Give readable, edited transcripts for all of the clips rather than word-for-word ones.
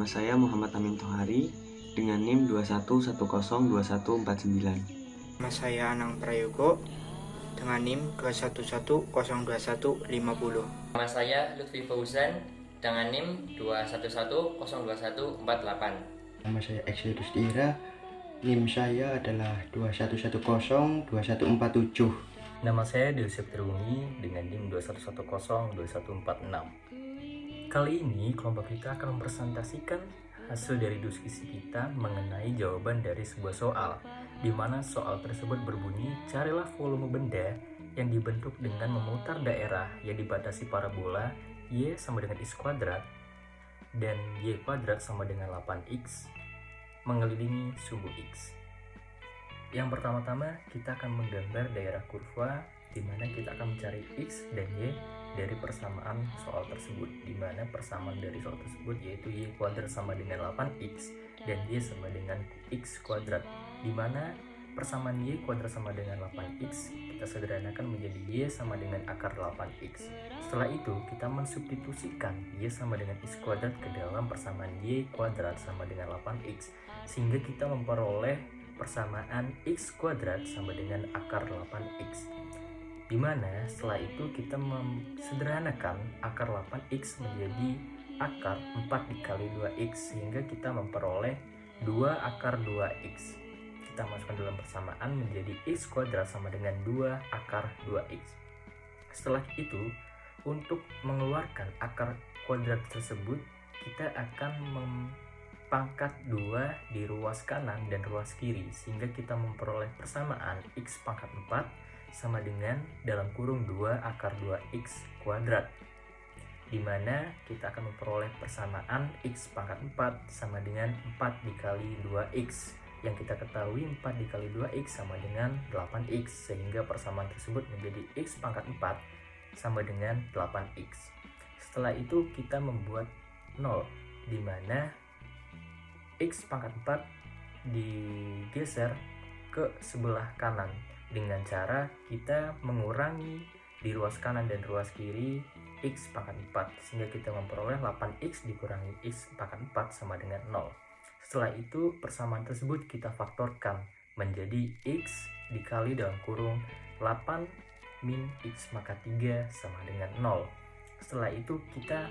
Nama saya Muhammad Amin Tohari dengan NIM 21102149. Nama saya Anang Prayogo dengan NIM 21102150. Nama saya Lutfi Fauzan dengan NIM 21102148. Nama saya Exi Rusdira, NIM saya adalah 21102147. Nama saya Dilsep Terungi dengan NIM 21102146. Kali ini kelompok kita akan mempresentasikan hasil dari diskusi kita mengenai jawaban dari sebuah soal, di mana soal tersebut berbunyi, carilah volume benda yang dibentuk dengan memutar daerah yang dibatasi parabola Y sama dengan X kuadrat dan Y kuadrat sama dengan 8X mengelilingi sumbu X. Yang pertama-tama kita akan menggambar daerah kurva di mana kita akan mencari X dan Y dari persamaan soal tersebut, di mana persamaan dari soal tersebut yaitu Y kuadrat sama dengan 8X dan Y sama dengan X kuadrat, di mana persamaan Y kuadrat sama dengan 8X kita sederhanakan menjadi Y sama dengan akar 8X. Setelah itu kita mensubstitusikan Y sama dengan X kuadrat ke dalam persamaan Y kuadrat sama dengan 8X, sehingga kita memperoleh persamaan X kuadrat sama dengan akar 8X, dimana setelah itu kita sederhanakan akar 8X menjadi akar 4 dikali 2X, sehingga kita memperoleh 2 akar 2X. Kita masukkan dalam persamaan menjadi X kuadrat sama dengan 2 akar 2X. Setelah itu, untuk mengeluarkan akar kuadrat tersebut, kita akan pangkat 2 di ruas kanan dan ruas kiri, sehingga kita memperoleh persamaan X pangkat 4 sama dengan dalam kurung 2 akar 2X kuadrat, dimana kita akan memperoleh persamaan X pangkat 4 sama dengan 4 dikali 2X, yang kita ketahui 4 dikali 2X sama dengan 8X, sehingga persamaan tersebut menjadi X pangkat 4 sama dengan 8X. Setelah itu kita membuat 0, dimana X pangkat 4 digeser ke sebelah kanan dengan cara kita mengurangi di ruas kanan dan ruas kiri X pangkat 4, sehingga kita memperoleh 8X dikurangi X pangkat 4 sama dengan 0. Setelah itu persamaan tersebut kita faktorkan menjadi X dikali dalam kurung 8 min X maka 3 sama dengan 0. Setelah itu kita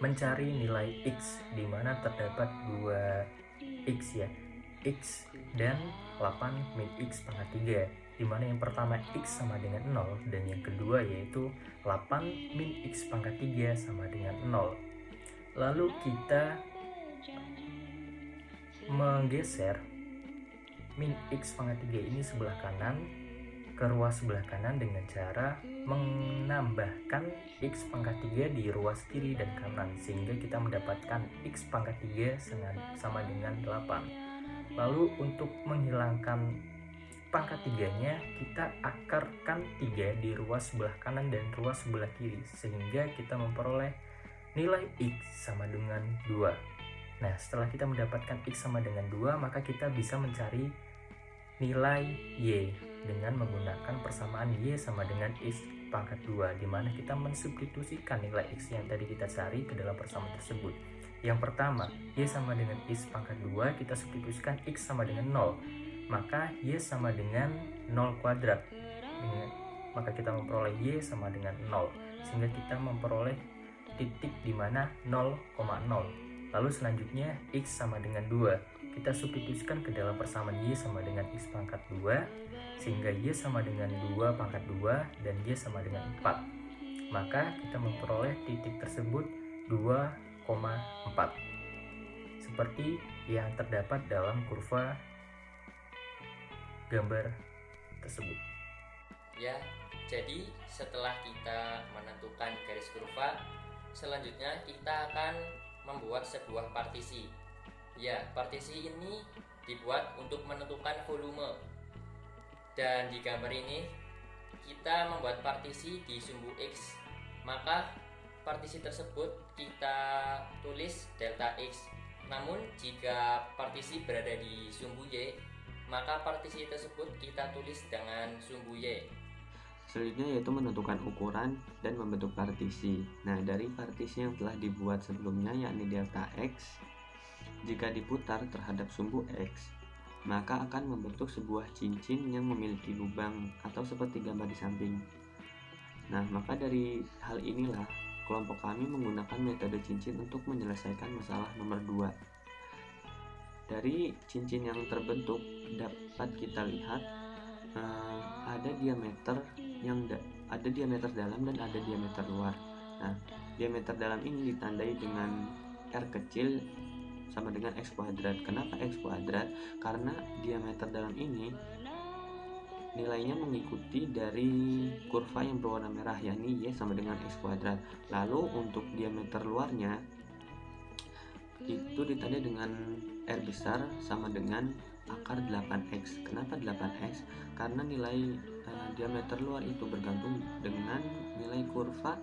mencari nilai X, di mana terdapat 2X ya, X dan 8 min X pangkat 3, di mana yang pertama X sama dengan 0 dan yang kedua yaitu 8 min X pangkat 3 sama dengan 0. Lalu kita menggeser min X pangkat 3 ini sebelah kanan ke ruas sebelah kanan dengan cara menambahkan X pangkat 3 di ruas kiri dan kanan, sehingga kita mendapatkan X pangkat 3 sama dengan 8. Lalu untuk menghilangkan pangkat 3-nya, kita akarkan 3 di ruas sebelah kanan dan ruas sebelah kiri, sehingga kita memperoleh nilai X sama dengan 2. Nah, setelah kita mendapatkan X sama dengan 2, maka kita bisa mencari nilai Y dengan menggunakan persamaan Y sama dengan X pangkat 2, di mana kita mensubstitusikan nilai X yang tadi kita cari ke dalam persamaan tersebut. Yang pertama, Y sama dengan X pangkat 2, kita substitusikan X sama dengan 0, maka Y sama dengan 0 kuadrat, maka kita memperoleh Y sama dengan 0, sehingga kita memperoleh titik di mana 0,0. Lalu selanjutnya X sama dengan 2, kita substitusikan ke dalam persamaan Y sama dengan X pangkat 2, sehingga Y sama dengan 2 pangkat 2 dan Y sama dengan 4, maka kita memperoleh titik tersebut 2,4, seperti yang terdapat dalam kurva gambar tersebut. Ya, jadi setelah kita menentukan garis kurva, selanjutnya kita akan membuat sebuah partisi. Ya, partisi ini dibuat untuk menentukan volume. Dan di gambar ini kita membuat partisi di sumbu X, maka partisi tersebut kita tulis delta X. Namun jika partisi berada di sumbu Y, maka partisi tersebut kita tulis dengan sumbu Y. Selanjutnya yaitu menentukan ukuran dan membentuk partisi. Nah, dari partisi yang telah dibuat sebelumnya yakni delta X, jika diputar terhadap sumbu X, maka akan membentuk sebuah cincin yang memiliki lubang atau seperti gambar di samping. Nah, maka dari hal inilah kelompok kami menggunakan metode cincin untuk menyelesaikan masalah nomor 2. Dari cincin yang terbentuk dapat kita lihat ada diameter dalam dan ada diameter luar. Nah, diameter dalam ini ditandai dengan R kecil sama dengan X kuadrat. Kenapa X kuadrat? Karena diameter dalam ini nilainya mengikuti dari kurva yang berwarna merah, yakni Y sama dengan X kuadrat. Lalu untuk diameter luarnya itu ditandai dengan R besar sama dengan akar 8X. Kenapa 8X? Karena nilai diameter luar itu bergantung dengan nilai kurva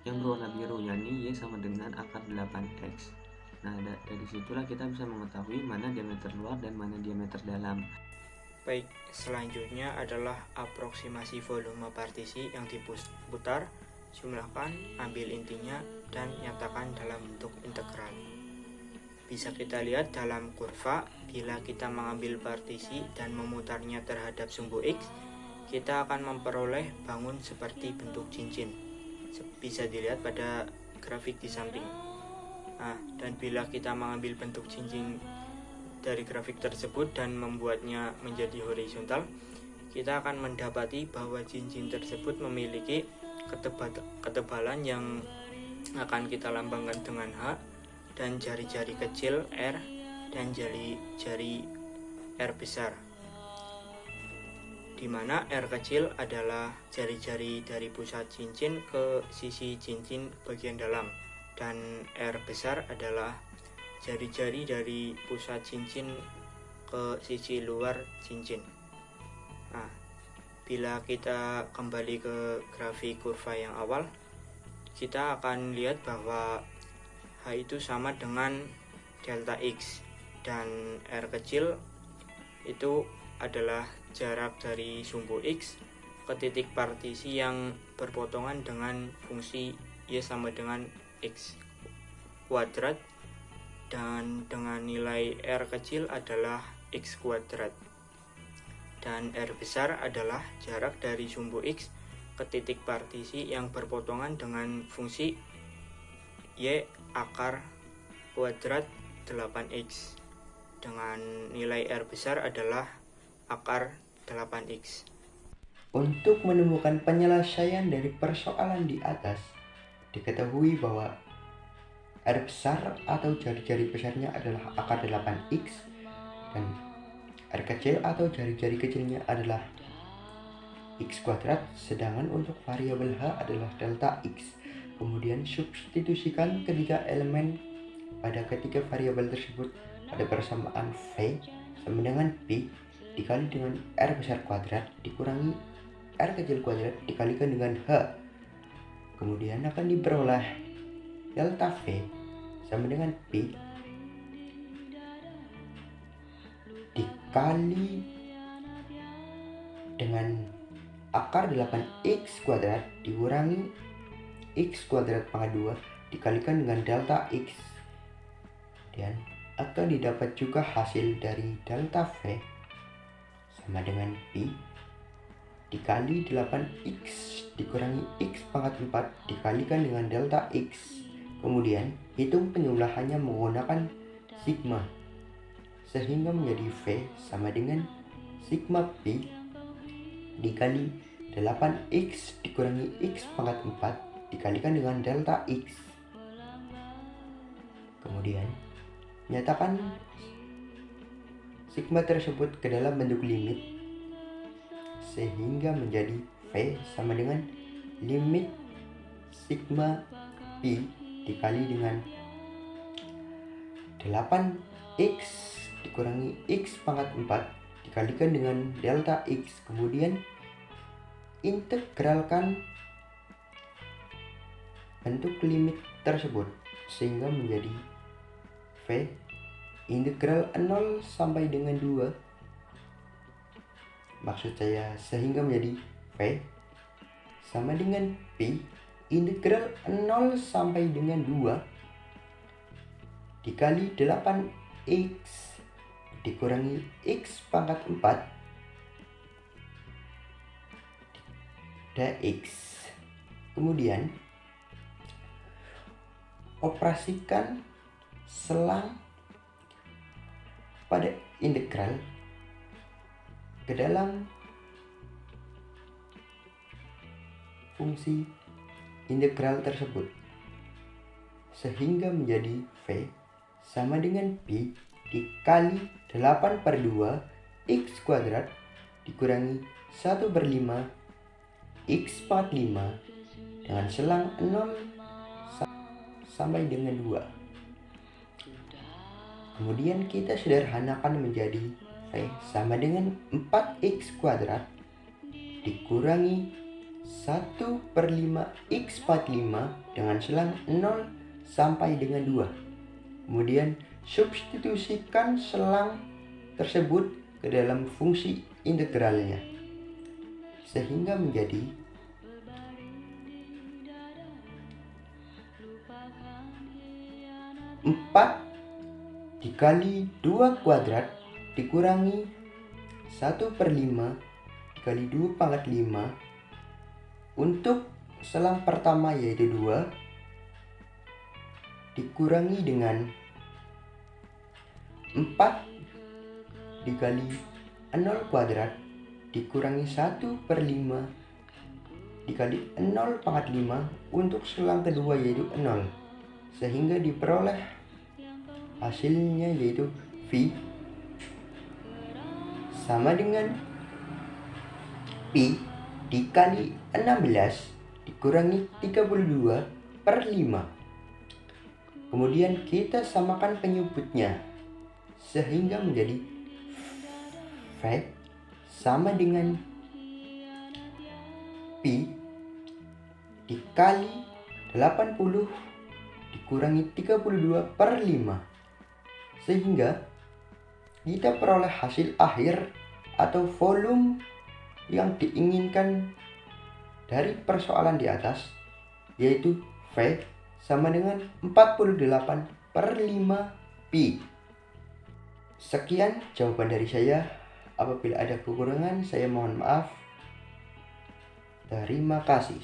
yang berwarna biru, yakni Y sama dengan akar 8X. Nah, dari situlah kita bisa mengetahui mana diameter luar dan mana diameter dalam. Baik, selanjutnya adalah aproksimasi volume partisi yang diputar. Jumlahkan, ambil intinya, dan nyatakan dalam bentuk integral. Bisa kita lihat dalam kurva, bila kita mengambil partisi dan memutarnya terhadap sumbu X, kita akan memperoleh bangun seperti bentuk cincin. Bisa dilihat pada grafik di samping. Nah, dan bila kita mengambil bentuk cincin dari grafik tersebut dan membuatnya menjadi horizontal, kita akan mendapati bahwa cincin tersebut memiliki ketebalan yang akan kita lambangkan dengan H, dan jari-jari kecil R dan jari-jari R besar, di mana R kecil adalah jari-jari dari pusat cincin ke sisi cincin bagian dalam, dan R besar adalah jari-jari dari pusat cincin ke sisi luar cincin. Nah, bila kita kembali ke grafik kurva yang awal, kita akan lihat bahwa H itu sama dengan delta X, dan R kecil itu adalah jarak dari sumbu X ke titik partisi yang berpotongan dengan fungsi Y sama dengan X kuadrat, dan dengan nilai R kecil adalah X kuadrat, dan R besar adalah jarak dari sumbu X ke titik partisi yang berpotongan dengan fungsi Y akar kuadrat 8X, dengan nilai R besar adalah akar 8X. Untuk menemukan penyelesaian dari persoalan di atas, diketahui bahwa R besar atau jari-jari besarnya adalah akar 8X dan R kecil atau jari-jari kecilnya adalah X kuadrat, sedangkan untuk variabel H adalah delta X. Kemudian substitusikan ketiga elemen pada ketiga variabel tersebut pada persamaan V sama dengan P dikali dengan R besar kuadrat dikurangi R kecil kuadrat dikalikan dengan H. Kemudian akan diperoleh delta V sama dengan P dikali dengan akar 8X kuadrat dikurangi X kuadrat pangkat 2 dikalikan dengan delta X, dan akan didapat juga hasil dari delta V sama dengan P dikali 8X dikurangi X pangkat 4 dikalikan dengan delta X. Kemudian hitung penjumlahannya menggunakan sigma, sehingga menjadi V sama dengan sigma P dikali 8X dikurangi X pangkat 4 dikalikan dengan delta X. Kemudian nyatakan sigma tersebut ke dalam bentuk limit, sehingga menjadi V sama dengan limit sigma P dikali dengan 8X dikurangi X pangkat 4 dikalikan dengan delta X. Kemudian integralkan bentuk limit tersebut sehingga menjadi V integral 0 sampai dengan 2, maksud saya sehingga menjadi V sama dengan Pi integral 0 sampai dengan 2 dikali 8x dikurangi x pangkat 4 dx. Kemudian operasikan selang pada integral ke dalam fungsi integral tersebut sehingga menjadi V sama dengan Pi dikali 8/2 x kuadrat dikurangi 1/5 x pangkat 5 dengan selang 0 sampai dengan 2. Kemudian kita sederhanakan menjadi V sama dengan 4x kuadrat dikurangi 1/5 x pangkat 5 dengan selang 0 sampai dengan 2. Kemudian substitusikan selang tersebut ke dalam fungsi integralnya sehingga menjadi 4 dikali 2 kuadrat dikurangi 1/5 dikali 2 pangkat 5 untuk selang pertama yaitu 2 dikurangi dengan 4 dikali 0 kuadrat dikurangi 1/5 dikali 0 pangkat 5 untuk selang kedua yaitu 0 sehingga diperoleh hasilnya yaitu V sama dengan Pi dikali 16 dikurangi 32/5. Kemudian kita samakan penyebutnya sehingga menjadi V sama dengan Pi dikali 80 dikurangi 32/5 sehingga kita peroleh hasil akhir atau volume yang diinginkan dari persoalan di atas yaitu V sama dengan 48/5 Pi. Sekian jawaban dari saya. Apabila ada kekurangan, saya mohon maaf. Terima kasih.